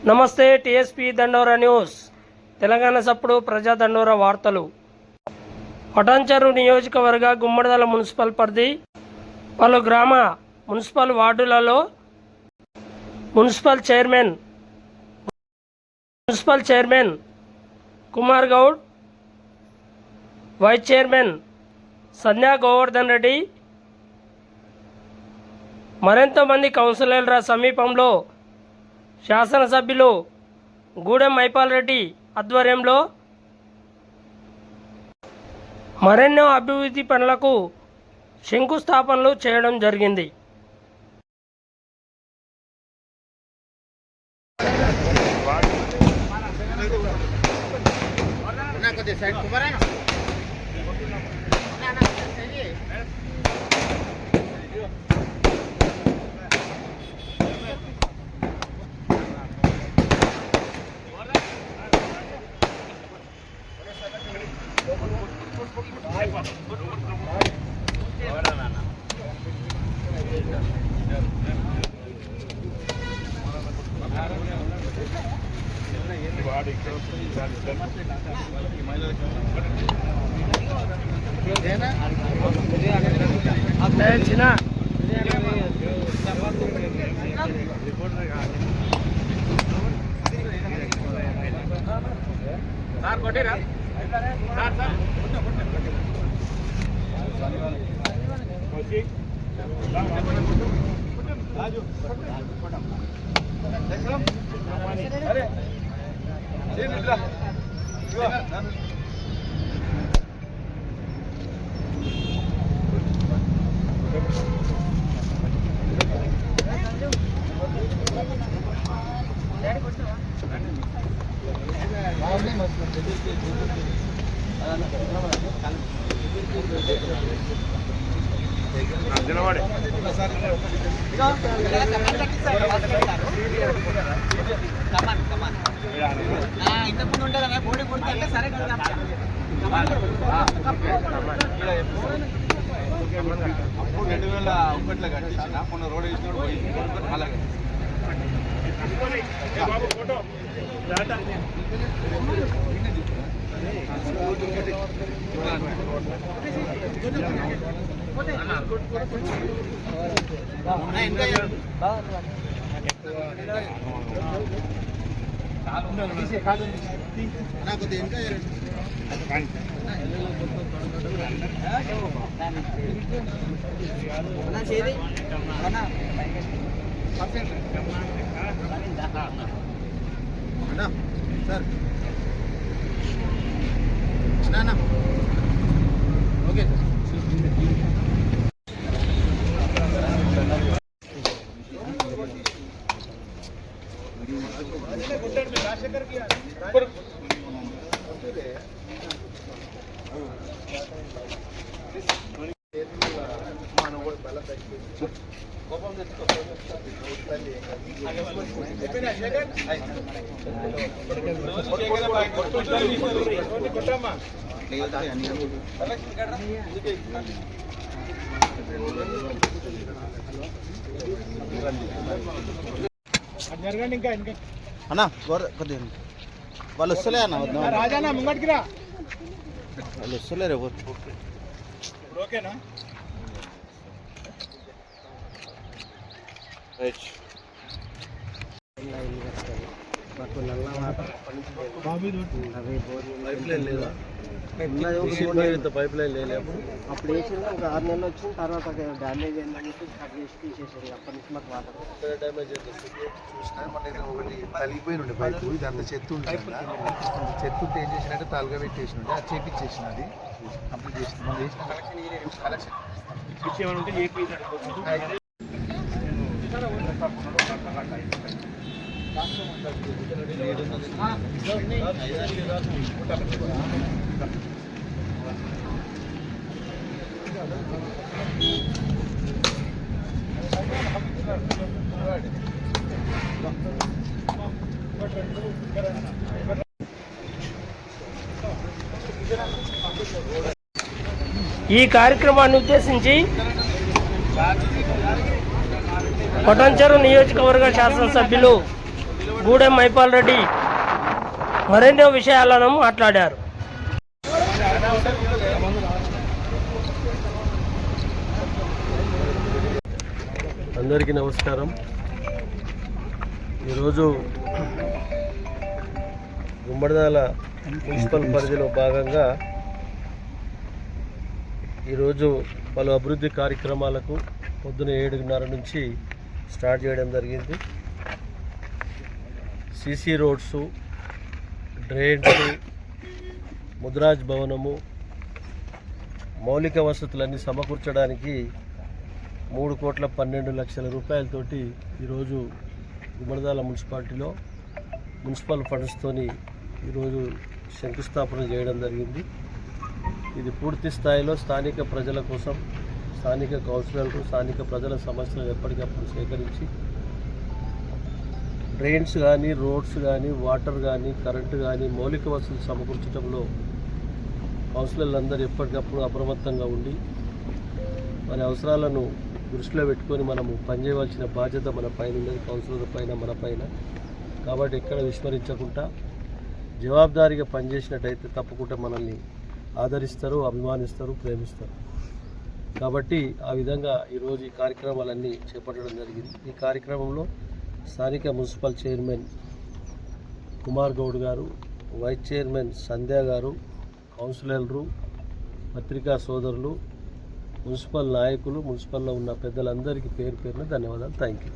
నమస్తే టీఎస్పీ దండోరా న్యూస్ తెలంగాణ సప్పుడు ప్రజా దండోరా వార్తలు. పటాన్చెరు నియోజకవర్గ గుమ్మడిదల మున్సిపల్ పరిధి పలు గ్రామ మున్సిపల్ వార్డులలో municipal chairman Kumar Goud, vice chairman Sandhya Govardhan Reddy, మరెంతో మంది కౌన్సిలర్ల సమీపంలో శాసనసభ్యులు గూడెం మైపాల్ రెడ్డి ఆధ్వర్యంలో మరెన్నో అభివృద్ధి పనులకు శంకుస్థాపనలు చేయడం జరిగింది. ఇంతకుముందు ఉంటే కదా బోడి కొడుతుంటే సరే కదా 2001లో కట్టించిన మొన్న రోడ్ వేసినప్పుడు పోయింది. అలాగే సార్ ఓకే సార్. అన్నా కొద్దిగా వాళ్ళు వస్తలే అన్న రాజానా ముంగటికి రా, వాళ్ళు వస్తలేరు ఎవరు. ఓకేనా పైప్ లైన్ లేదు అప్పుడు వేసింది. ఒక 6 నెలలు వచ్చిన తర్వాత డ్యామేజ్ అయిందని చెప్పి కట్ చేసి తీసేసారు. అప్పటి నుంచి మాకు వాటర్ డ్యామేజ్ చూసినా మళ్ళీ ఒకటి తలిగిపోయి ఉండే పైపు. ఇదంతా చెత్త ఉంటుంది. చెత్త ఉంటే ఏం చేసినట్టే తలగా పెట్టేసి ఉంటే అది చేపించేసినది కంప్లీట్ చేసింది. మళ్ళీ కలెక్షన్ ఈ కార్యక్రమాన్ని ఉద్దేశించి పటాన్చెరు నియోజకవర్గ శాసనసభ్యులు గూడెం మైపాల్ రెడ్డి మరెన్నో విషయాలను మాట్లాడారు. అందరికీ నమస్కారం. ఈరోజు గుమ్మడిదల మున్సిపల్ పరిధిలో భాగంగా ఈరోజు పలు అభివృద్ధి కార్యక్రమాలకు పొద్దున 7:30 నుంచి స్టార్ట్ చేయడం జరిగింది. సీసీ రోడ్సు, డ్రైన్స్, ముద్రాజ్ భవనము, మౌలిక వసతులన్నీ సమకూర్చడానికి 3,12,00,000 రూపాయలతోటి ఈరోజు గుమ్మడిదల మున్సిపాలిటీలో మున్సిపల్ ఫండ్స్తోని ఈరోజు శంకుస్థాపన చేయడం జరిగింది. ఇది పూర్తి స్థాయిలో స్థానిక ప్రజల కోసం, స్థానిక కౌన్సిలర్లు, స్థానిక ప్రజల సమస్యలను ఎప్పటికప్పుడు సేకరించి డ్రైన్స్ కానీ, రోడ్స్ కానీ, వాటర్ కానీ, కరెంటు కానీ, మౌలిక వసతులు సమకూర్చడంలో కౌన్సిలర్లందరూ ఎప్పటికప్పుడు అప్రమత్తంగా ఉండి వారి అవసరాలను దృష్టిలో పెట్టుకొని మనము పనిచేయవలసిన బాధ్యత మన పైన ఉన్నది, కౌన్సిలర్ పైన, మన పైన. కాబట్టి ఎక్కడ విస్మరించకుండా జవాబుదారీగా పనిచేసినట్టయితే తప్పకుండా మనల్ని ఆదరిస్తారు, అభిమానిస్తారు, ప్రేమిస్తారు. కాబట్టి ఆ విధంగా ఈరోజు ఈ కార్యక్రమాలన్నీ చేపట్టడం జరిగింది. ఈ కార్యక్రమంలో స్థానిక మున్సిపల్ చైర్మన్ కుమార్ గౌడ్ గారు, వైస్ చైర్మన్ సంధ్య గారు, కౌన్సిలర్లు, పత్రికా సోదరులు, మున్సిపల్ నాయకులు, మున్సిపల్లో ఉన్న పెద్దలందరికీ పేరు పేరున ధన్యవాదాలు. Thank you.